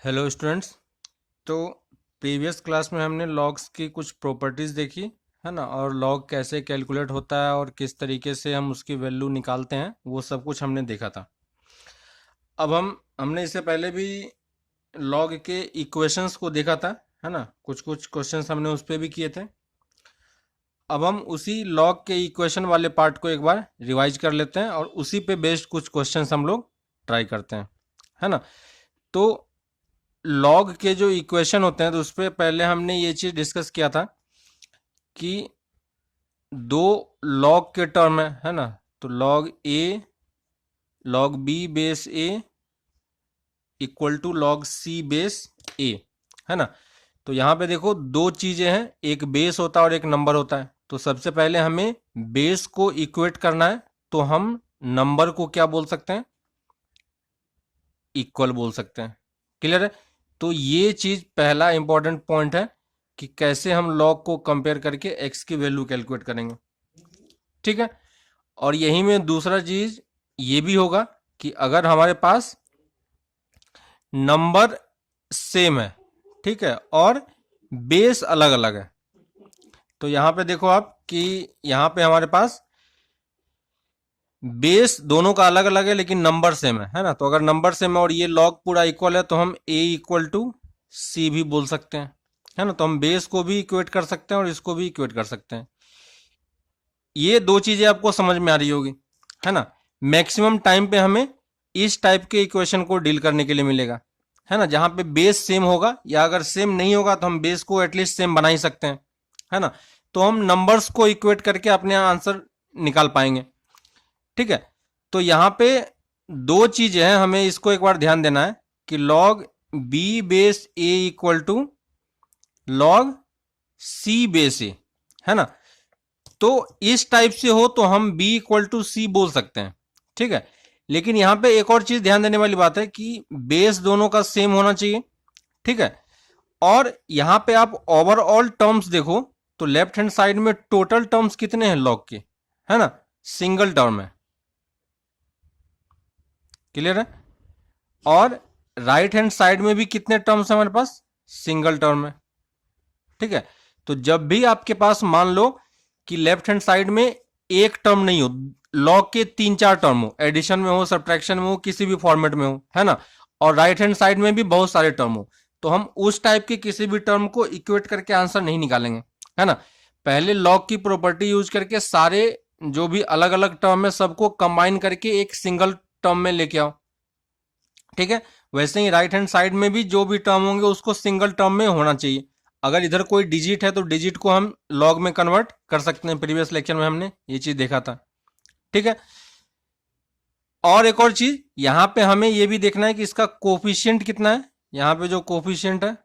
Hello students. तो previous class में हमने लॉग्स की कुछ प्रॉपर्टीज़ देखी है ना, और लॉग कैसे कैलकुलेट होता है और किस तरीके से हम उसकी वैल्यू निकालते हैं, वो सब कुछ हमने देखा था। अब हमने इससे पहले भी लॉग के इक्वेशंस को देखा था, है ना। कुछ कुछ क्वेश्चंस हमने उस पर भी किए थे। अब हम उसी लॉग के इक्वेशन वाले पार्ट को एक बार रिवाइज कर लेते हैं और उसी पे बेस्ड कुछ क्वेश्चंस हम लोग ट्राई करते हैं, है ना। तो लॉग के जो इक्वेशन होते हैं, तो उस पर पहले हमने ये चीज़ डिस्कस किया था कि दो लॉग के टर्म है ना। तो log A, log B base A equal to log C base A, है ना। तो यहाँ पे देखो दो चीज़ें हैं, एक बेस होता है और एक नंबर होता है। तो सबसे पहले हमें बेस को इक्वेट करना है, तो हम नंबर को क्या बोल सकते हैं, इक्वल बोल सकते हैं। क्लियर है। तो ये चीज पहला इंपॉर्टेंट पॉइंट है कि कैसे हम लॉग को कंपेयर करके एक्स की वैल्यू कैलकुलेट करेंगे। ठीक है। और यही में दूसरा चीज ये भी होगा कि अगर हमारे पास नंबर सेम है, ठीक है, और बेस अलग अलग है, तो यहां पे देखो आप कि यहां पे हमारे पास बेस दोनों का अलग अलग है लेकिन नंबर सेम है ना। तो अगर नंबर सेम है और ये लॉग पूरा इक्वल है, तो हम a इक्वल टू सी भी बोल सकते हैं, है ना। तो हम बेस को भी इक्वेट कर सकते हैं और इसको भी इक्वेट कर सकते हैं। ये दो चीजें आपको समझ में आ रही होगी, है ना। मैक्सिमम टाइम पे हमें इस टाइप के इक्वेशन को डील करने के लिए मिलेगा, है ना, जहां पे बेस सेम होगा, या अगर सेम नहीं होगा तो हम बेस को एटलीस्ट सेम बना ही सकते हैं, है ना। तो हम नंबर्स को इक्वेट करके अपने आंसर निकाल पाएंगे। ठीक है। तो यहां पे दो चीजें हैं, हमें इसको एक बार ध्यान देना है कि log b base a equal to log c base a, है ना। तो इस टाइप से हो तो हम b इक्वल टू सी बोल सकते हैं। ठीक है। लेकिन यहां पे एक और चीज ध्यान देने वाली बात है कि बेस दोनों का सेम होना चाहिए। ठीक है। और यहां पे आप ओवरऑल टर्म्स देखो तो लेफ्ट हैंड साइड में टोटल टर्म्स कितने हैं लॉग के, है ना, सिंगल टर्म है। क्लियर है। और राइट हैंड साइड में भी कितने टर्म्स है हमारे पास, सिंगल टर्म है। ठीक है। तो जब भी आपके पास मान लो कि लेफ्ट हैंड साइड में एक टर्म नहीं हो, लॉग के तीन चार टर्म हो, एडिशन में हो, सब्ट्रैक्शन में हो, किसी भी फॉर्मेट में हो, है ना, और राइट हैंड साइड में भी बहुत सारे टर्म हो, तो हम उस टाइप के किसी भी टर्म को इक्वेट करके आंसर नहीं निकालेंगे, है ना। पहले लॉग की प्रॉपर्टी यूज करके सारे जो भी अलग अलग टर्म है सबको कंबाइन करके एक सिंगल टर्म में लेके आओ। ठीक है। वैसे ही राइट हैंड साइड में भी जो भी टर्म होंगे उसको सिंगल टर्म में होना चाहिए। अगर इधर कोई डिजिट है तो डिजिट को हम लॉग में कन्वर्ट कर सकते हैं। प्रीवियस लेक्चर में हमने ये चीज देखा था। ठीक है। और एक और चीज यहां पे हमें ये भी देखना है कि इसका कोफिशिएंट कितना है। यहां पे जो कोफिशिएंट है,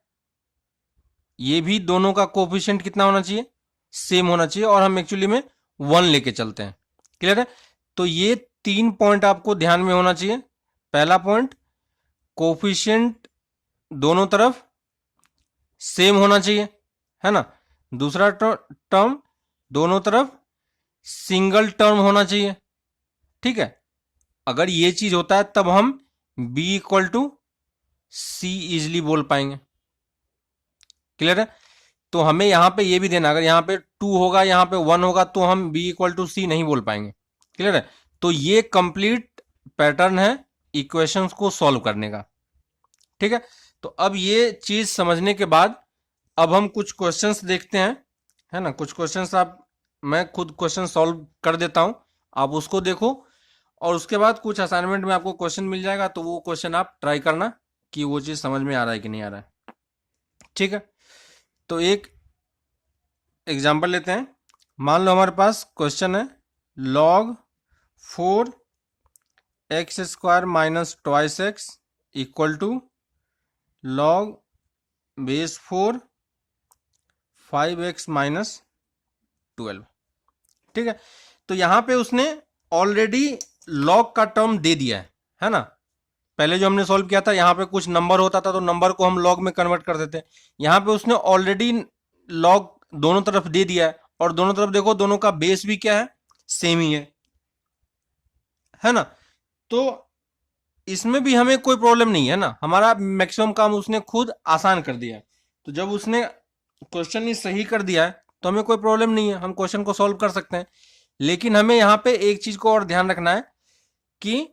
ये भी दोनों का कोफिशिएंट कितना होना चाहिए, सेम होना चाहिए, और हम एक्चुअली में 1 लेके चलते हैं। क्लियर है। तो ये 3 पॉइंट आपको ध्यान में होना चाहिए। पहला पॉइंट, कोफिशिएंट दोनों तरफ सेम होना चाहिए, है ना। दूसरा टर्म, दोनों तरफ सिंगल टर्म होना चाहिए। ठीक है। अगर ये चीज होता है तब हम b equal to C easily बोल पाएंगे। क्लियर है। तो हमें यहां पे ये भी देना, अगर यहां पे 2 होगा, यहां पे 1 होगा, तो हम b इक्वल टू सी नहीं बोल पाएंगे। क्लियर है। तो ये कंप्लीट पैटर्न है इक्वेशंस को सॉल्व करने का। ठीक है। तो अब ये चीज समझने के बाद अब हम कुछ क्वेश्चंस देखते हैं, है ना। कुछ क्वेश्चंस मैं खुद क्वेश्चन सॉल्व कर देता हूं, आप उसको देखो, और उसके बाद कुछ असाइनमेंट में आपको क्वेश्चन मिल जाएगा, तो वो क्वेश्चन आप ट्राई करना कि वो चीज समझ में आ रहा है कि नहीं आ रहा है। ठीक है। तो एक एग्जांपल लेते हैं। मान लो हमारे पास क्वेश्चन है log 4 x square minus twice x equal to log base 4 5x minus 12। ठीक है। तो यहां पे उसने ऑलरेडी लॉग का टर्म दे दिया है ना। पहले जो हमने सॉल्व किया था, यहां पे कुछ नंबर होता था तो नंबर को हम लॉग में कन्वर्ट कर देते। यहां पे उसने ऑलरेडी लॉग दोनों तरफ दे दिया है, और दोनों तरफ देखो दोनों का बेस भी क्या है, सेम ही है ना। तो इसमें भी हमें कोई प्रॉब्लम नहीं है ना, हमारा मैक्सिमम काम उसने खुद आसान कर दिया है। तो जब उसने क्वेश्चन ही सही कर दिया है तो हमें कोई प्रॉब्लम नहीं है, हम क्वेश्चन को सॉल्व कर सकते हैं। लेकिन हमें यहाँ पे एक चीज को और ध्यान रखना है कि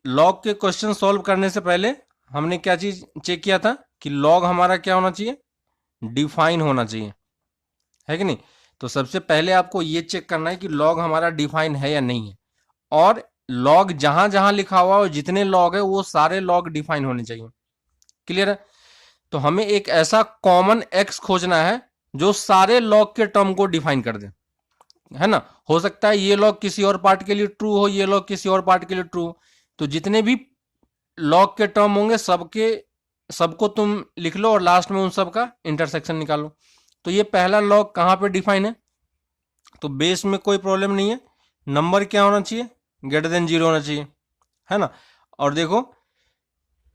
लॉग के क्वेश्चन सॉल्व करने से पहले हमने क्या चीज चेक किया था कि लॉग हमारा क्या होना चाहिए, डिफाइन होना चाहिए, है कि नहीं। तो सबसे पहले आपको ये चेक करना है कि लॉग हमारा डिफाइन है या नहीं है, और लॉग जहां जहां लिखा हुआ है जितने लॉग है वो सारे लॉग डिफाइन होने चाहिए। क्लियर है। तो हमें एक ऐसा कॉमन एक्स खोजना है जो सारे लॉग के टर्म को डिफाइन कर दे, है ना। हो सकता है ये लॉग किसी और पार्ट के लिए ट्रू हो, ये लॉग किसी और पार्ट के लिए ट्रू हो। तो जितने भी लॉग के टर्म होंगे सबको तुम लिख लो और लास्ट में उन सब का इंटरसेक्शन निकालो। तो ये पहला लॉग कहां पे डिफाइन है, तो बेस में कोई प्रॉब्लम नहीं है, नंबर क्या होना चाहिए, ग्रेटर देन 0 होना चाहिए, है ना। और देखो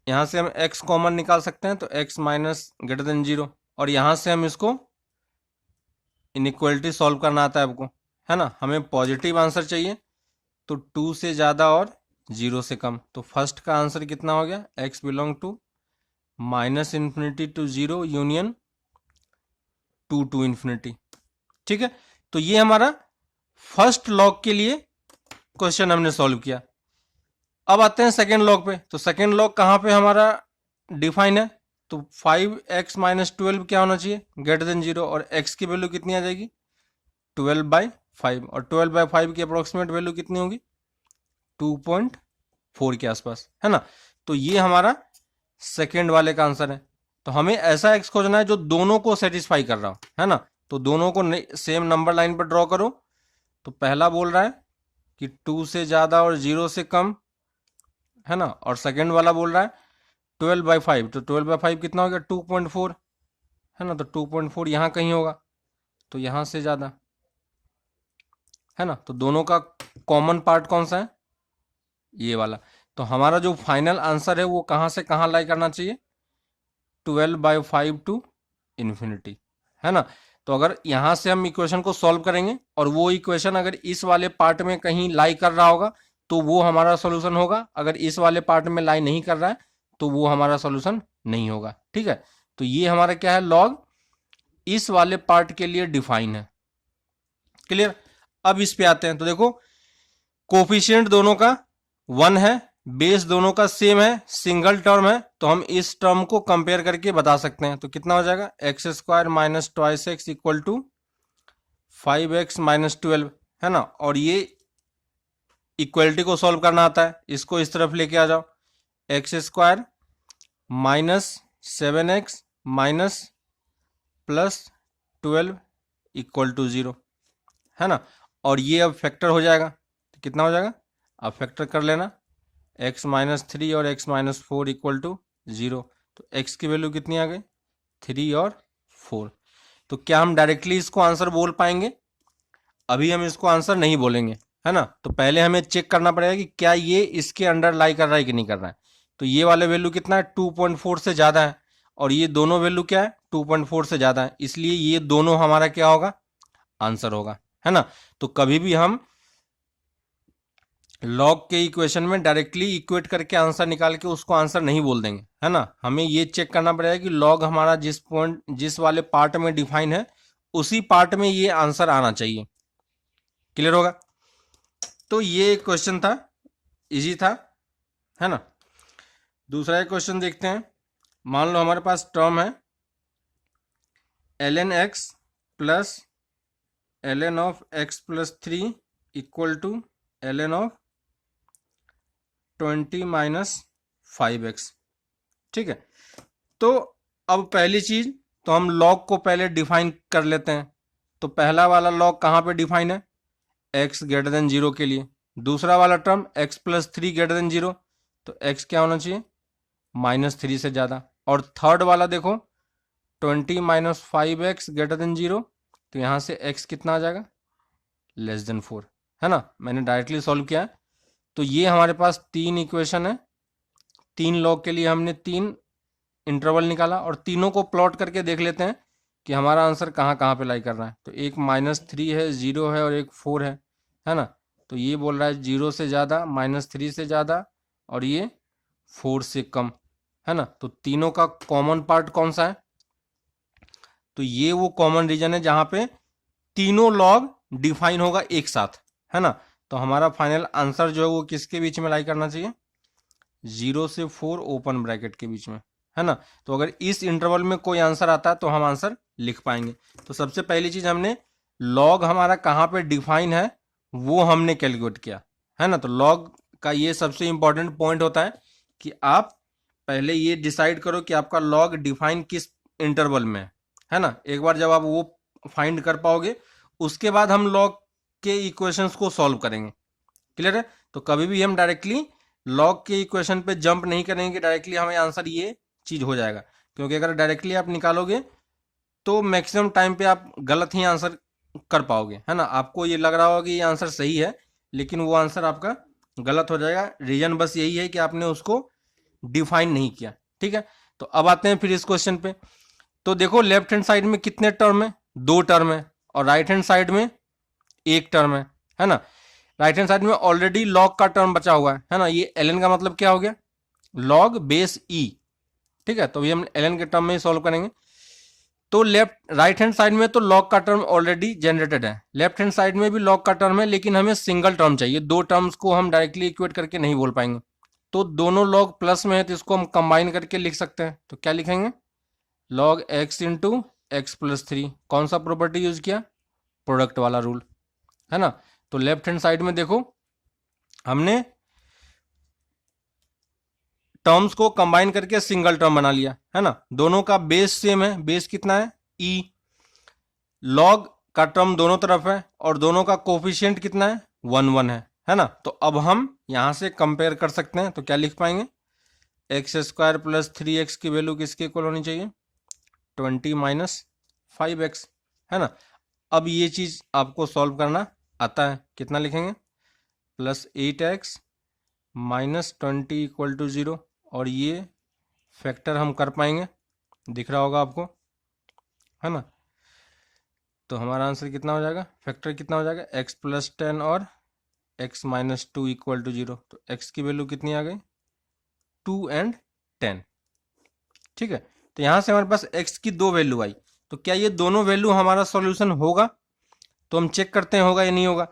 यहां से हम x कॉमन निकाल सकते हैं, तो x माइनस ग्रेटर देन 0, और यहां से हम इसको इनइक्वलिटी सॉल्व करना आता है आपको, है ना। हमें पॉजिटिव आंसर चाहिए, तो 2 से ज्यादा और 0 से कम। तो फर्स्ट का आंसर कितना हो गया, x belong to minus infinity to 0 union 2 to infinity. ठीक है, तो ये हमारा फर्स्ट लॉग के लिए क्वेश्चन हमने सॉल्व किया। अब आते हैं सेकेंड लॉग पे। तो सेकेंड लॉग कहां पे हमारा डिफाइन है, तो 5x माइनस 12 क्या होना चाहिए, ग्रेटर देन 0, और x की वैल्यू कितनी आ जाएगी, 12/5, और 12/5 की अप्रोक्सीमेट वैल्यू कितनी होगी, 2.4 के आसपास, है ना। तो ये हमारा सेकेंड वाले का आंसर है। तो हमें ऐसा x खोजना है जो दोनों को सेटिस्फाई कर रहा हो, है ना। तो दोनों को सेम नंबर लाइन पर ड्रॉ करो। तो पहला बोल रहा है कि 2 से ज्यादा और 0 से कम, है ना, और सेकेंड वाला बोल रहा है 12/5। तो 12/5 कितना हो गया, 2.4, है ना। तो 2.4 यहाँ कहीं होगा, तो यहां से ज्यादा, है ना। तो दोनों का कॉमन पार्ट कौन सा है, ये वाला। तो हमारा जो फाइनल आंसर है वो कहां से कहां लाई करना चाहिए, 12/5 टू इन्फिनिटी, है ना। तो अगर यहां से हम इक्वेशन को सॉल्व करेंगे और वो इक्वेशन अगर इस वाले पार्ट में कहीं लाई कर रहा होगा तो वो हमारा सॉल्यूशन होगा, अगर इस वाले पार्ट में लाई नहीं कर रहा है तो वो हमारा सॉल्यूशन नहीं होगा। ठीक है, तो ये हमारा क्या है, लॉग इस वाले पार्ट के लिए डिफाइन है। क्लियर। अब इस पे आते हैं। तो देखो कोफिशिएंट दोनों का 1 है, बेस दोनों का सेम है, सिंगल टर्म है, तो हम इस टर्म को कंपेयर करके बता सकते हैं। तो कितना हो जाएगा, x² minus twice x equal to 5x minus 12, है ना। और ये इक्वलिटी को सॉल्व करना आता है, इसको इस तरफ लेके आ जाओ, x² minus 7x minus plus 12 equal to 0, है ना। और ये अब फैक्टर हो जाएगा, तो कितना हो जाएगा, अब फैक्टर कर लेना, x माइनस 3 और x माइनस 4 इक्वल टू 0। तो x की वैल्यू कितनी आ गई, 3 और 4। तो क्या हम डायरेक्टली इसको आंसर बोल पाएंगे, अभी हम इसको आंसर नहीं बोलेंगे, है ना। तो पहले हमें चेक करना पड़ेगा कि क्या ये इसके अंडर लाई कर रहा है कि नहीं कर रहा है। तो ये वाले वैल्यू कितना है, 2.4 से ज्यादा है, और ये दोनों वैल्यू क्या है, 2.4 से ज्यादा है, इसलिए ये दोनों हमारा क्या होगा, आंसर होगा, है ना। तो कभी भी हम लॉग के इक्वेशन में डायरेक्टली इक्वेट करके आंसर निकाल के उसको आंसर नहीं बोल देंगे, है ना। हमें ये चेक करना पड़ेगा कि लॉग हमारा जिस वाले पार्ट में डिफाइन है उसी पार्ट में ये आंसर आना चाहिए। क्लियर होगा। तो ये क्वेश्चन था, इजी था, है ना। दूसरा एक क्वेश्चन देखते हैं। मान लो हमारे पास टर्म है ln x plus ln of x plus 3 equal to ln of 20 minus 5x। ठीक है, तो अब पहली चीज तो हम लॉग को पहले डिफाइन कर लेते हैं। तो पहला वाला लॉग कहां पे डिफाइन है, x ग्रेटर देन 0 के लिए। दूसरा वाला term x plus 3 greater than 0, तो x क्या होना चाहिए, -3 से ज्यादा। और थर्ड वाला देखो 20 माइनस 5x ग्रेटर देन 0, तो यहां से x कितना आ जाएगा, <4, है ना। मैंने डायरेक्टली सॉल्व किया है। तो ये हमारे पास 3 इक्वेशन है, 3 लॉग के लिए हमने 3 इंटरवल निकाला, और तीनों को प्लॉट करके देख लेते हैं कि हमारा आंसर कहाँ कहाँ पे लाई कर रहा है। तो एक -3 है, 0 है और एक 4 है ना। तो ये बोल रहा है 0 से ज़्यादा, -3 से ज़्यादा, और ये 4 से कम, है ना। तो तीनों का कॉमन पार्ट कौन सा है? तो ये वो कॉमन रीजन है जहां पे तीनों लॉग डिफाइन होगा एक साथ, है ना। तो हमारा फाइनल आंसर जो है वो किसके बीच में लाई करना चाहिए? 0 से 4 ओपन ब्रैकेट के बीच में, है ना। तो अगर इस इंटरवल में कोई आंसर आता है तो हम आंसर लिख पाएंगे। तो सबसे पहली चीज हमने लॉग हमारा कहाँ पे डिफाइन है वो हमने कैलकुलेट किया, है ना। तो लॉग का ये सबसे इंपॉर्टेंट पॉइंट होता है कि आप पहले ये डिसाइड करो कि आपका लॉग डिफाइन किस इंटरवल में है ना। एक बार जब आप वो फाइंड कर पाओगे उसके बाद हम लॉग के इक्वेशंस को सॉल्व करेंगे। क्लियर है? तो कभी भी हम डायरेक्टली लॉग के इक्वेशन पे जंप नहीं करेंगे कि डायरेक्टली हमें आंसर ये चीज हो जाएगा, क्योंकि अगर डायरेक्टली आप निकालोगे तो मैक्सिमम टाइम पे आप गलत ही आंसर कर पाओगे, है ना। आपको ये लग रहा होगा कि ये आंसर सही है लेकिन वो आंसर आपका गलत हो जाएगा। रीजन बस यही है कि आपने उसको डिफाइन नहीं किया। ठीक है, तो अब आते हैं फिर इस क्वेश्चन पे। तो देखो लेफ्ट हैंड साइड में कितने टर्म है? 2 टर्म है, और राइट हैंड साइड में 1 टर्म है ना। राइट हैंड साइड में ऑलरेडी लॉग का टर्म बचा हुआ है ना। ये ln का मतलब क्या हो गया? लॉग बेस ई। ठीक है, तो ये हम ln के टर्म में ही सॉल्व करेंगे। तो लेफ्ट राइट हैंड साइड में तो लॉग का टर्म ऑलरेडी जनरेटेड है, लेफ्ट हैंड साइड में भी लॉग का टर्म है, लेकिन हमें सिंगल टर्म चाहिए। 2 टर्म्स को हम डायरेक्टली इक्वेट करके नहीं बोल पाएंगे। तो दोनों लॉग प्लस में है तो इसको हम कंबाइन करके लिख सकते हैं। तो क्या लिखेंगे? Log x into x plus 3। कौन सा प्रॉपर्टी यूज किया? प्रोडक्ट वाला रूल, है ना। तो लेफ्ट हैंड साइड में देखो हमने टर्म्स को कंबाइन करके सिंगल टर्म बना लिया, है ना। दोनों का बेस सेम है, बेस कितना है? ई। लॉग का टर्म दोनों तरफ है और दोनों का कोफिशिएंट कितना है? 1 1 है ना। तो अब हम यहां से कंपेयर कर सकते हैं। तो क्या लिख पाएंगे? एक्स स्क्वायर प्लस 3x की वैल्यू किसके इक्वल होनी चाहिए? 20 माइनस 5x, है ना। अब ये चीज आपको सॉल्व करना आता है। कितना लिखेंगे? Plus 8x minus 20 equal to 0, और ये फैक्टर हम कर पाएंगे, दिख रहा होगा आपको, है ना। तो हमारा आंसर कितना हो जाएगा? फैक्टर कितना हो जाएगा? x प्लस 10 और x माइनस 2 इक्वल टू 0। तो x की वैल्यू कितनी आ गई? 2 एंड 10। ठीक है, तो यहां से हमारे पास x की 2 वैल्यू आई। तो क्या ये दोनों वैल्यू हमारा सॉल्यूशन होगा? तो हम चेक करते हैं होगा या नहीं होगा।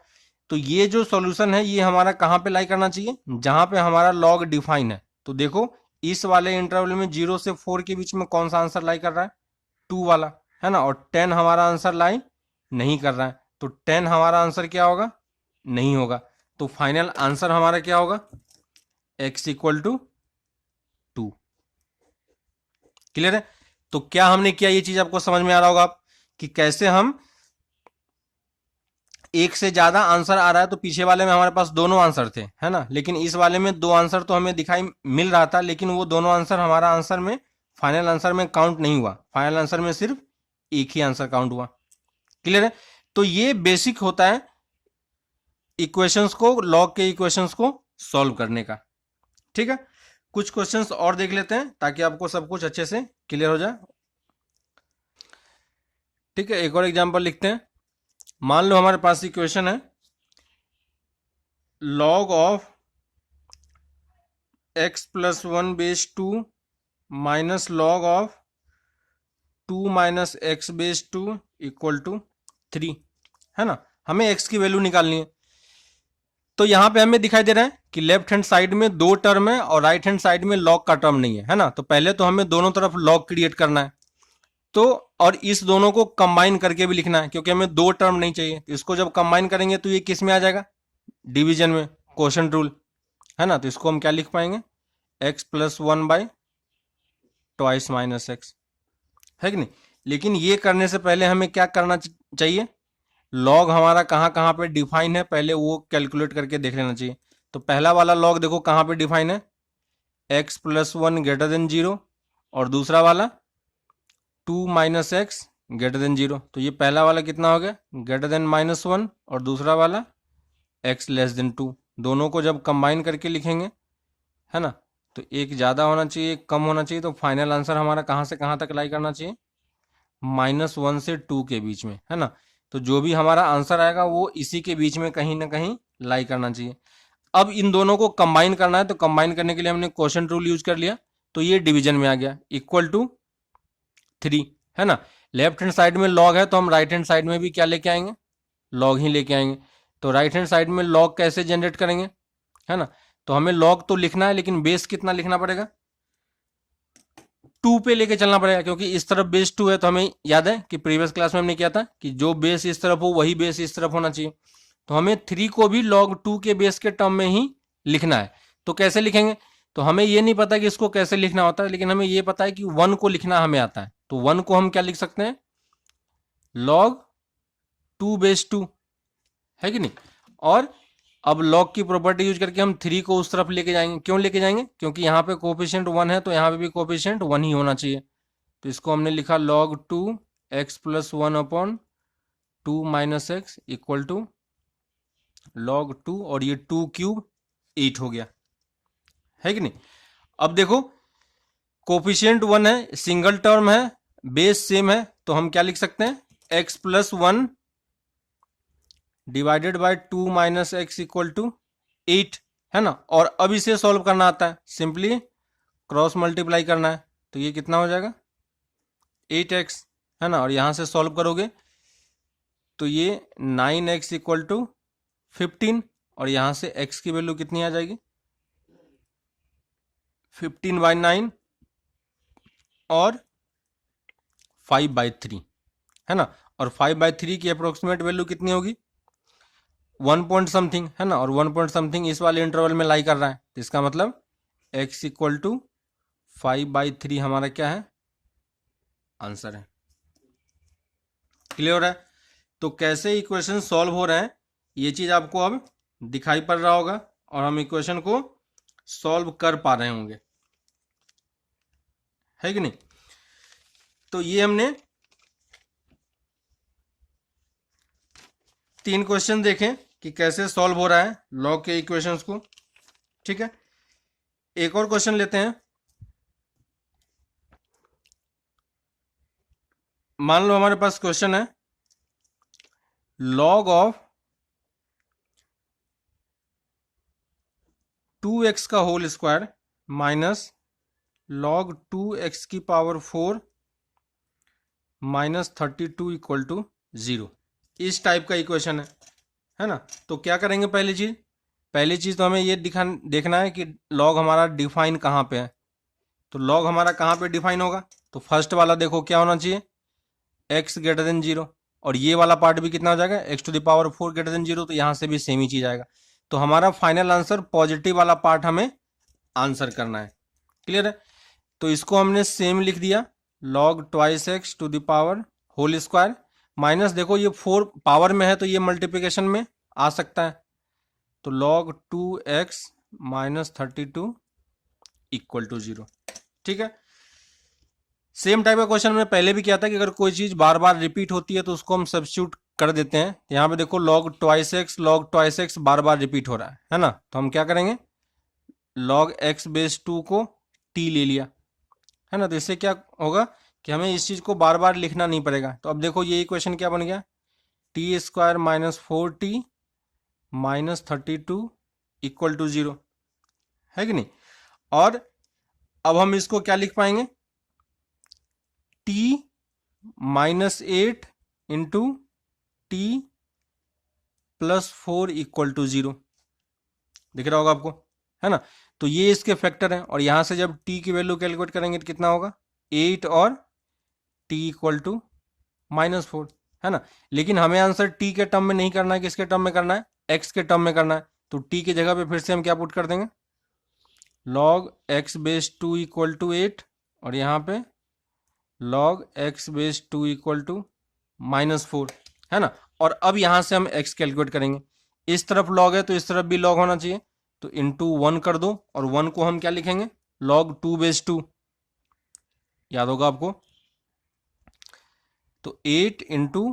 तो ये जो सॉल्यूशन है ये हमारा कहाँ पे लाई करना चाहिए? जहां पे हमारा लॉग डिफाइन है। तो देखो इस वाले इंटरवल में 0 से 4 के बीच में कौन सा आंसर लाई कर रहा है? 2 वाला, है ना। और 10 हमारा आंसर लाई नहीं कर रहा है। तो 10 हमारा आंसर क्या होगा? नहीं होगा। तो फाइनल आंसर हमारा क्या होगा? x equal to 2। क्लियर है? तो क्या हमने किया, ये चीज आपको समझ में आ रहा होगा आप कि कैसे हम एक से ज्यादा आंसर आ रहा है। तो पीछे वाले में हमारे पास दोनों आंसर थे, है ना, लेकिन इस वाले में 2 आंसर तो हमें दिखाई मिल रहा था, लेकिन वो दोनों आंसर हमारा आंसर में फाइनल आंसर में काउंट नहीं हुआ। फाइनल आंसर में सिर्फ एक ही आंसर काउंट हुआ। क्लियर है? तो ये बेसिक होता है इक्वेशंस को, लॉग के इक्वेशंस को सॉल्व करने का। ठीक है, कुछ क्वेश्चंस और देख लेते हैं ताकि आपको सब कुछ अच्छे से क्लियर हो जाए। ठीक है, एक और एग्जांपल लिखते हैं। मान लो हमारे पास इक्वेशन है log of x plus 1 base 2 minus log of 2 minus x base 2 equal to 3, है ना। हमें x की वैल्यू निकालनी है। तो यहां पे हमें दिखाई दे रहा है कि लेफ्ट हैंड साइड में 2 टर्म है और राइट हैंड साइड में लॉग का टर्म नहीं है ना। तो पहले तो हमें दोनों तरफ लॉग क्रिएट करना है। तो और इस दोनों को कंबाइन करके भी लिखना है, क्योंकि हमें 2 टर्म नहीं चाहिए। तो इसको जब कंबाइन करेंगे तो ये किस में आ जाएगा? डिवीजन में, क्वोशंट रूल, है ना। तो इसको हम क्या लिख पाएंगे? x plus 1 by twice minus x, है कि नहीं। लेकिन ये करने से पहले हमें क्या करना चाहिए? लॉग हमारा कहाँ कहाँ पे डिफाइन है पहले वो कैलकुलेट करके देख लेना चाहिए। तो पहला वाला लॉग देखो कहाँ पे डिफाइन है? x प्लस 1 ग्रेटर देन 0, और दूसरा वाला 2 माइनस एक्स ग्रेटर देन 0। तो ये पहला वाला कितना हो गया? ग्रेटर देन -1, और दूसरा वाला x लेस देन 2। दोनों को जब कंबाइन करके लिखेंगे, है ना, तो एक ज़्यादा होना चाहिए एक कम होना चाहिए। तो फाइनल आंसर हमारा कहाँ से कहाँ तक लाई करना चाहिए? -1 से 2 के बीच में, है ना। तो जो भी हमारा आंसर आएगा वो इसी के बीच में कहीं ना कहीं लाई करना चाहिए। अब इन दोनों को कंबाइन करना है, तो कंबाइन करने के लिए हमने क्वोशिएंट रूल यूज कर लिया, तो ये डिवीजन में आ गया, इक्वल टू 3, है ना। लेफ्ट हैंड साइड में लॉग है तो हम राइट हैंड साइड में भी क्या लेके आएंगे, लॉग ही लेके आएंगे। तो राइट हैंड साइड में लॉग कैसे जनरेट करेंगे, है ना। तो हमें लॉग तो लिखना है, लेकिन बेस कितना लिखना पड़ेगा, 2 पे लेके चलना पड़ेगा, क्योंकि इस तरफ बेस 2 है। तो हमें याद है कि प्रीवियस क्लास में हमने किया था कि जो बेस इस तरफ हो वही बेस इस तरफ होना चाहिए। तो हमें 3 को भी log 2 के बेस के टर्म में ही लिखना है। तो कैसे लिखेंगे, तो हमें ये नहीं पता कि इसको कैसे लिखना होता है, लेकिन हमें ये पता है कि 1 को लिखना हमें आता है। तो 1 को हम क्या लिख सकते हैं, log 2 बेस 2, है कि नहीं। और अब log की प्रॉपर्टी यूज करके हम 3 को उस तरफ लेके जाएंगे। क्यों लेके जाएंगे, क्योंकि यहाँ पे कोफिशिएंट 1 है, तो यहाँ पे भी कोफिशिएंट 1 ही होना चाहिए। तो इसको हमने लिखा log 2 x plus 1 upon 2 minus x equal to log 2, और ये 2 क्यूब 8 हो गया, है कि नहीं। अब देखो कोफिशिएंट 1 है, सिंगल टर्म है, बेस सेम है, तो हम क्या लिख सकते हैं, x plus 1 divided by 2 minus x equal to 8, है ना। और अब इसे सॉल्व करना आता है, सिंपली क्रॉस मल्टीप्लाई करना है, तो ये कितना हो जाएगा 8x, है ना। और यहां से सॉल्व करोगे तो ये 9x इक्वल टू 15, और यहां से x की वैल्यू कितनी आ जाएगी, 15/9 और 5/3, है ना। और 5/3 की अप्रोक्सीमेट वैल्यू कितनी होगी, 1 पॉइंट समथिंग, है ना। और 1 पॉइंट समथिंग इस वाले इंटरवल में लाई कर रहा है, तो इसका मतलब x इक्वल टू 5/3 हमारा क्या है, आंसर है। क्लियर है। तो कैसे इक्वेशन सॉल्व हो रहे हैं ये चीज आपको अब दिखाई पड़ रहा होगा, और हम इक्वेशन को सॉल्व कर पा रहे होंगे, है कि नहीं। तो ये हमने 3 क्वेश्चन देखे कि कैसे सॉल्व हो रहा है लॉग के इक्वेशंस को, ठीक है। एक और क्वेश्चन लेते हैं। मान लो हमारे पास क्वेश्चन है, log ऑफ 2x का whole square minus log 2x की पावर 4 माइनस 32 इक्वल टू 0, इस टाइप का इक्वेशन है ना। तो क्या करेंगे, पहली चीज तो हमें ये देखना है कि log हमारा डिफाइन कहाँ पे है। तो log हमारा कहाँ पे डिफाइन होगा, तो फर्स्ट वाला देखो क्या होना चाहिए, x ग्रेटर देन 0, और ये वाला पार्ट भी कितना हो जाएगा, x to the power 4 greater than 0, तो यहाँ से भी सेम ही चीज आएगा। तो हमारा फाइनल आंसर पॉजिटिव वाला पार्ट हमें आंसर करना है। क्लियर है। तो इसको हमने सेम लिख दिया, log 2x to the power whole square minus, देखो ये 4 पावर में है तो ये मल्टीप्लिकेशन में आ सकता है, तो log 2x minus 32 equal to 0, ठीक है। सेम टाइप का क्वेश्चन मैंने पहले भी किया था कि अगर कोई चीज बार बार रिपीट होती है तो उसको हम सब्स्टिट्यूट कर देते हैं। यहाँ पे देखो log 2x बार बार रिपीट हो रहा है ना। तो हम क्या करेंगे, log x बेस 2 को t ले लिया, है ना। तो इससे क्या होगा कि हमें इस चीज को बार बार लिखना नहीं पड़ेगा। तो अब देखो ये इक्वेशन क्या बन गया, T square minus 4t minus 32 equal to 0, है कि नहीं। और अब हम इसको क्या लिख पाएंगे, t minus 8 into T plus 4 equal to 0, दिख रहा होगा आपको, है ना। तो ये इसके फैक्टर हैं, और यहां से जब t की वैल्यू कैलकुलेट करेंगे तो कितना होगा, 8 और t इक्वल टू माइनस 4, है ना। लेकिन हमें आंसर t के टर्म में नहीं करना है, किसके टर्म में करना है, x के टर्म में करना है। तो t की जगह पे फिर से हम क्या पुट कर देंगे, log x base 2 equal to 8, और यहाँ पे log x base 2 equal to minus 4, है ना। और अब यहां से हम x कैलकुलेट करेंगे, इस तरफ log है तो इस तरफ भी log होना चाहिए, तो इंटू 1 कर दो, और 1 को हम क्या लिखेंगे, log 2 बेस 2, याद होगा आपको। तो 8 इंटू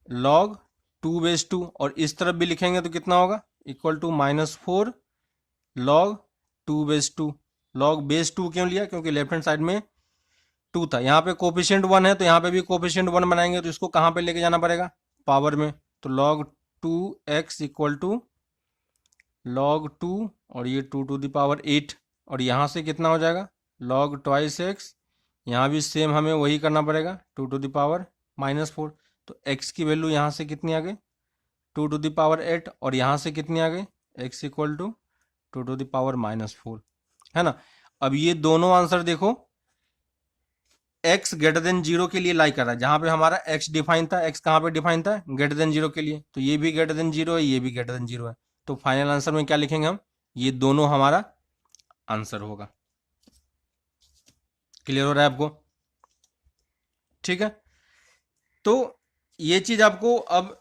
log 2 बेस 2, और इस तरफ भी लिखेंगे तो कितना होगा, equal to minus 4 log 2 base 2। log base 2 क्यों लिया, क्योंकि लेफ्ट हैंड साइड में 2 था, यहाँ पे कोफिशिएंट 1 है तो यहाँ पे भी कोफिशिएंट 1 बनाएंगे, तो इसको कहाँ पे लेके जाना पड़ेगा, पावर में। तो log 2x equal to log 2 और ये 2⁸ और यहाँ से कितना हो जाएगा log ट्वाइस एक्स, यहाँ भी सेम हमें वही करना पड़ेगा 2⁻⁻4। तो x की वैल्यू यहाँ से कितनी आ गई 2⁸ और यहाँ से कितनी आ गई x इक्वल टू 2⁻⁻4, है ना। अब ये दोनों आंसर देखो x ग्रेटर देन 0 के लिए लाई कर रहा है, जहां पे हमारा x डिफाइन था, x कहां पे डिफाइन था ग्रेटर देन 0 के लिए, तो ये भी ग्रेटर देन 0 है, ये भी ग्रेटर देन 0 है। तो फाइनल आंसर में क्या लिखेंगे हम, ये दोनों हमारा आंसर होगा। क्लियर हो रहा है आपको, ठीक है। तो ये चीज आपको अब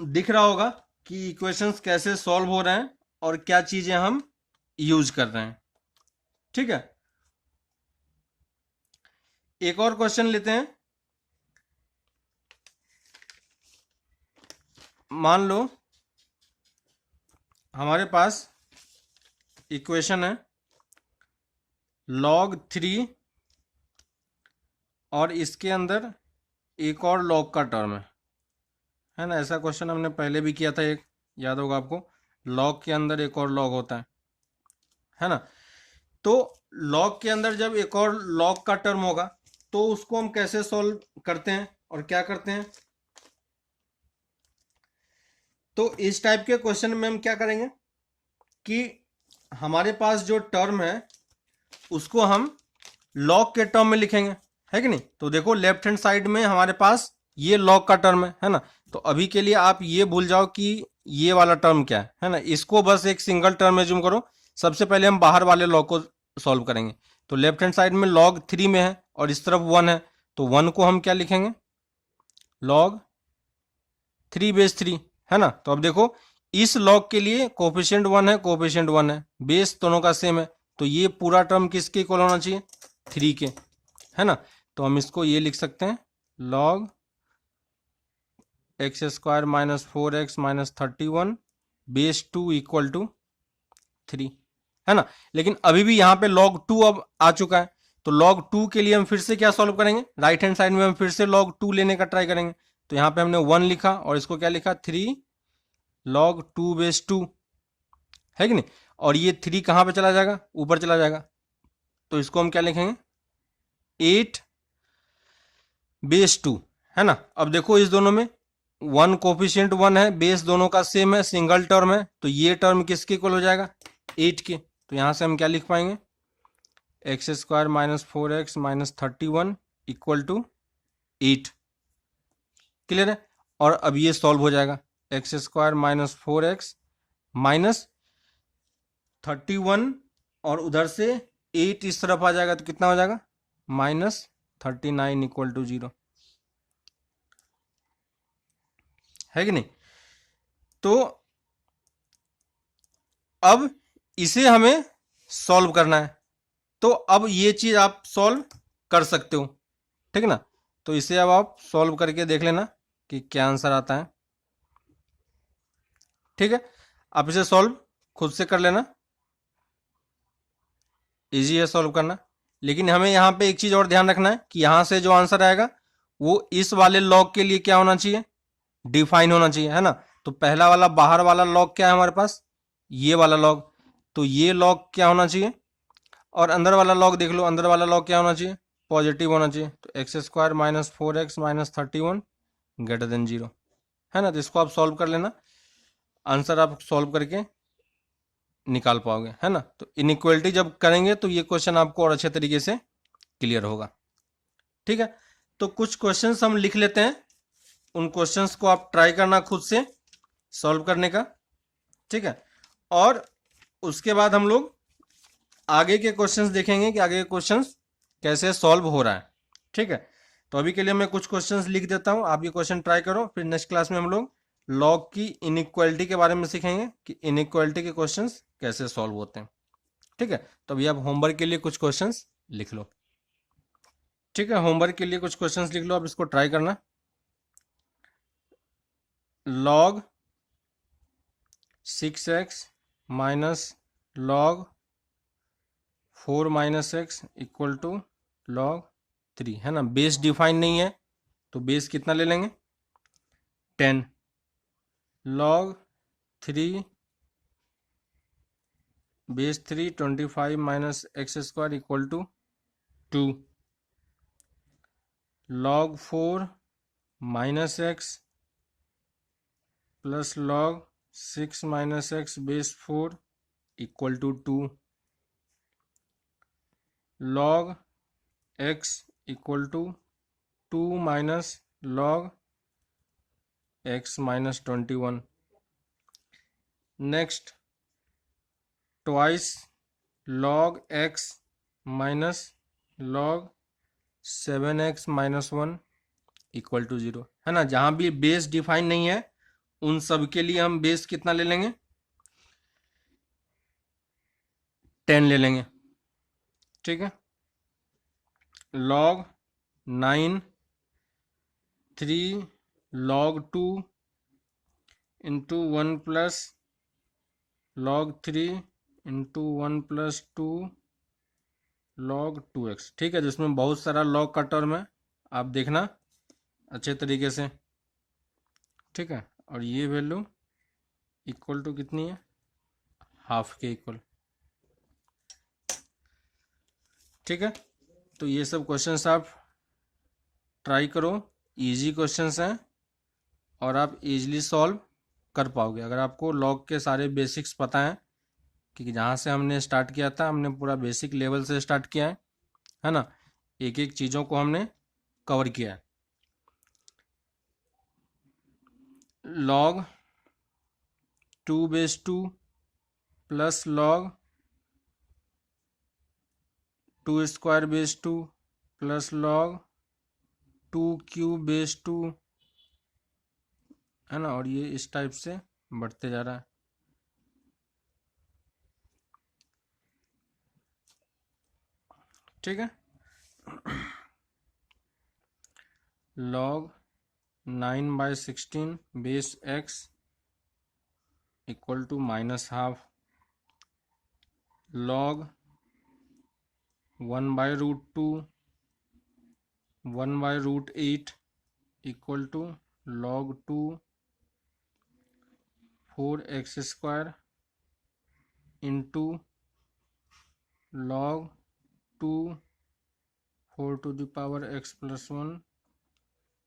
दिख रहा होगा कि इक्वेशंस कैसे सॉल्व हो रहे हैं और क्या चीजें हम यूज कर रहे हैं, ठीक है। एक और क्वेश्चन लेते हैं। मान लो हमारे पास इक्वेशन है log 3 और इसके अंदर एक और log का टर्म है ना। ऐसा क्वेश्चन हमने पहले भी किया था, एक याद होगा आपको, log के अंदर एक और log होता है ना। तो log के अंदर जब एक और log का टर्म होगा तो उसको हम कैसे सॉल्व करते हैं और क्या करते हैं। तो इस टाइप के क्वेश्चन में हम क्या करेंगे कि हमारे पास जो टर्म है उसको हम log के टर्म में लिखेंगे, है कि नहीं। तो देखो लेफ्ट हैंड साइड में हमारे पास ये log का टर्म है ना। तो अभी के लिए आप ये भूल जाओ कि ये वाला टर्म क्या है ना, इसको बस एक सिंगल टर्म में जूम करो। सबसे पहले हम बाहर वाले log को सॉल्व करेंगे। तो लेफ्ट हैंड साइड में log 3 में है और इस तरफ 1 है, तो 1 को हम क्या लिखेंगे log 3/3, है ना। तो अब देखो इस log के लिए कोफिशिएंट 1 है, कोफिशिएंट 1 है, बेस दोनों का सेम है, तो ये पूरा टर्म किसके इक्वल होना चाहिए 3 के, है ना। तो हम इसको ये लिख सकते हैं log x² - 4x - 31 base 2 equal to 3, है ना। लेकिन अभी भी यहाँ पे log 2 अब आ चुका है, तो log 2 के लिए हम फिर से क्या सॉल्व करेंगे, राइट हैंड साइड में हम फिर से log 2 लेने का ट्राई करेंगे। तो यहाँ पे हमने 1 लिखा और इसको क्या लिखा 3 log 2/2, है कि नहीं। और ये 3 कहाँ पे चला जाएगा, ऊपर चला जाएगा, तो इसको हम क्या लिखेंगे 8/2, है ना। अब देखो इस दोनों में 1 कोफिशिएंट 1 है, बेस दोनों का सेम है, सिंगल टर्म है, तो ये टर्म किसके इक्वल हो जाएगा 8 के। तो यहां से हम क्या लिख पाएंगे x² - 4x - 31 equal to 8। Clear है। और अब ये सॉल्व हो जाएगा x² - 4x - 31 और उधर से 8 इस तरफ आ जाएगा, तो कितना हो जाएगा -39 इक्वल टू 0, है कि नहीं। तो अब इसे हमें सॉल्व करना है, तो अब ये चीज आप सॉल्व कर सकते हो, ठीक है ना। तो इसे अब आप सॉल्व करके देख लेना कि क्या आंसर आता है, ठीक है। आप इसे सॉल्व खुद से कर लेना, इजी है सॉल्व करना। लेकिन हमें यहाँ पे एक चीज और ध्यान रखना है कि यहाँ से जो आंसर आएगा वो इस वाले लॉग के लिए क्या होना चाहिए डिफाइन होना चाहिए, है ना। तो पहला वाला बाहर वाला लॉग क्या है हमारे पास, ये वाला लॉग, तो ये लॉग क्या होना चाहिए। और अंदर वाला लॉग देख लो, अंदर वाला लॉग क्या होना चाहिए पॉजिटिव होना चाहिए। तो x² - 4x - 31 ग्रेटर देन 0, है ना। तो इसको आप सॉल्व कर लेना, आंसर आप सॉल्व करके निकाल पाओगे, है ना। तो इनइक्वालिटी जब करेंगे तो ये क्वेश्चन आपको और अच्छे तरीके से क्लियर होगा, ठीक है। तो कुछ क्वेश्चंस हम लिख लेते हैं, उन क्वेश्चंस को आप ट्राई करना खुद से सॉल्व करने का, ठीक है। और उसके बाद हम लोग आगे के क्वेश्चंस देखेंगे कि आगे के क्वेश्चंस कैसे सॉल्व हो रहा है, ठीक है। तो अभी के लिए मैं कुछ क्वेश्चंस लिख देता हूं, आप ये क्वेश्चन ट्राई करो, फिर नेक्स्ट क्लास में हम लोग लॉग की इनइक्वालिटी के बारे में सीखेंगे कि इनइक्वालिटी के क्वेश्चंस कैसे सॉल्व होते हैं, ठीक है। तो अभी आप होमवर्क के लिए कुछ क्वेश्चंस लिख लो, ठीक है। होमवर्क के लिए कुछ क्वेश्चंस लिख लो, आप इसको ट्राई करना। log 6x minus log 4 minus x equal to log 3, है ना। बेस डिफाइन नहीं है तो बेस कितना ले लेंगे 10, log 3 base 3 25 minus x square equal to 2, log 4 minus x plus log 6 minus x base 4 equal to 2, log x equal to 2 minus log x minus 21। Next twice log x minus log 7x minus 1 equal to 0, है ना। जहां भी base define नहीं है उन सब के लिए हम बेस कितना ले लेंगे, 10 ले लेंगे, ठीक है। log 9 3 log 2 into 1 plus log 3 into 1 plus 2 log 2x, ठीक है। जिसमें बहुत सारा log का टर्म है, आप देखना अच्छे तरीके से, ठीक है। और ये वैल्यू इक्वल टू कितनी है, हाफ के इक्वल, ठीक है। तो ये सब क्वेश्चंस आप ट्राई करो, इजी क्वेश्चंस हैं और आप इजीली सॉल्व कर पाओगे अगर आपको लॉग के सारे बेसिक्स पता हैं। क्योंकि जहाँ से हमने स्टार्ट किया था हमने पूरा बेसिक लेवल से स्टार्ट किया है ना। एक एक चीज़ों को हमने कवर किया है। log 2 base 2 plus log 2 square base 2 plus log 2 cube base 2, है ना। और ये इस टाइप से बढ़ते जा रहा है, ठीक है। log 9/16 base x equal to minus half, log 1/√2 1/√8 equal to log 2 4x square into log 2 4 to the power x plus 1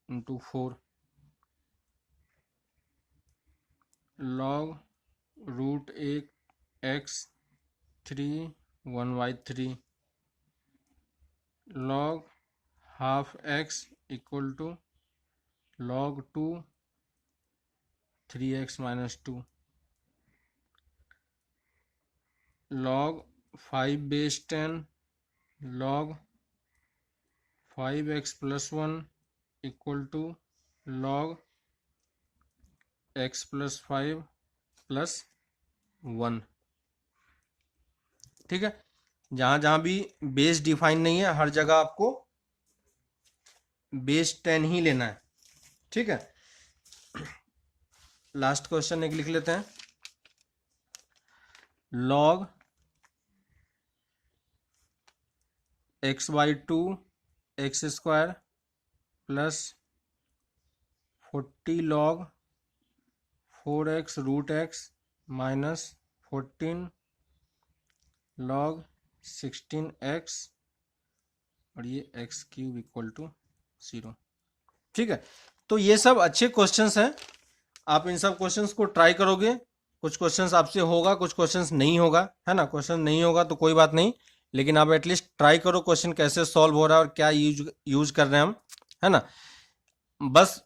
into 4 log √8x 3 1/3 log half x equal to log 2 3x minus 2 log 5 base 10 log 5x plus 1 equal to log x plus 5 plus 1, ठीक है। जहां जहां भी base define नहीं है हर जगह आपको base 10 ही लेना है, ठीक है। लास्ट क्वेश्चन एक लिख लेते हैं। log x/2 x square plus 40 log 4x√x minus 14 log 16x और ये x³ इक्वल टू 0, ठीक है। तो ये सब अच्छे क्वेश्चंस हैं, आप इन सब क्वेश्चंस को ट्राई करोगे। कुछ क्वेश्चंस आपसे होगा, कुछ क्वेश्चंस नहीं होगा, है ना। क्वेश्चन नहीं होगा तो कोई बात नहीं, लेकिन आप एटलीस्ट ट्राई करो क्वेश्चन कैसे सॉल्व हो रहा है और क्या यूज कर रहे हैं हम, है ना। बस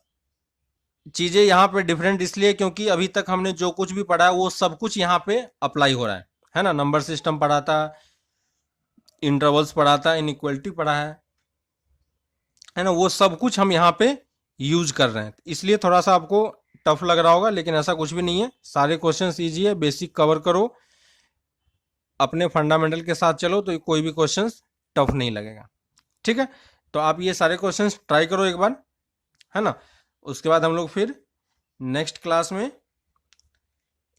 चीज़ें यहाँ पे डिफरेंट इसलिए क्योंकि अभी तक हमने जो कुछ भी पढ़ा है वो सब कुछ यहाँ पे अप्लाई हो रहा है ना। नंबर सिस्टम पढ़ा था, इंटरवल्स पढ़ा था, इनइक्वालिटी पढ़ा है ना। वो सब कुछ हम यहाँ पे यूज कर रहे हैं, इसलिए थोड़ा सा आपको टफ लग रहा होगा, लेकिन ऐसा कुछ भी नहीं है। सारे क्वेश्चंस इजी है, बेसिक कवर करो, अपने फंडामेंटल के साथ चलो तो कोई भी क्वेश्चंस टफ नहीं लगेगा, ठीक है। तो आप ये सारे क्वेश्चंस ट्राई करो एक बार, है ना। उसके बाद हम लोग फिर नेक्स्ट क्लास में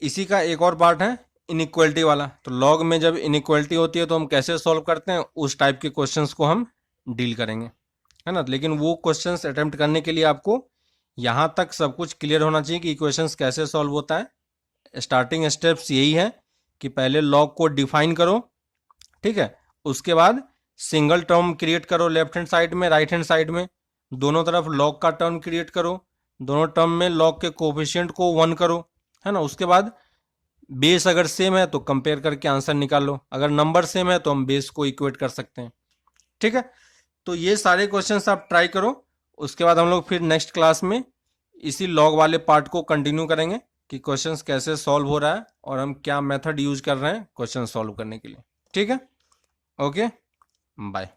इसी का एक और पार्ट है इनइक्वालिटी वाला। तो लॉग में जब इनइक्वालिटी होती है तो हम कैसे सॉल्व करते हैं, उस टाइप के क्वेश्चंस को हम डील करेंगे, है ना। लेकिन वो क्वेश्चंस अटेम्प्ट करने के लिए आपको यहाँ तक सब कुछ क्लियर होना चाहिए कि इक्वेशंस कैसे सॉल्व होता है। स्टार्टिंग स्टेप्स यही है कि पहले लॉग को डिफाइन करो, ठीक है, उसके बाद सिंगल टर्म क्रिएट करो लेफ्ट हैंड साइड में, राइट हैंड साइड में दोनों तरफ लॉग का टर्म क्रिएट करो, दोनों टर्म में लॉग के कोफिशिएंट को 1 करो, है ना। उसके बाद बेस अगर सेम है तो कंपेयर करके आंसर निकाल लो, अगर नंबर सेम है तो हम बेस को इक्वेट कर सकते हैं, ठीक है। तो ये सारे क्वेश्चंस आप ट्राई करो, उसके बाद हम लोग फिर नेक्स्ट क्लास में इसी लॉग वाले पार्ट को कंटिन्यू करेंगे कि क्वेश्चंस कैसे सॉल्व हो रहा है और हम क्या मेथड यूज कर रहे हैं क्वेश्चन सॉल्व करने के लिए, ठीक है। Okay, bye.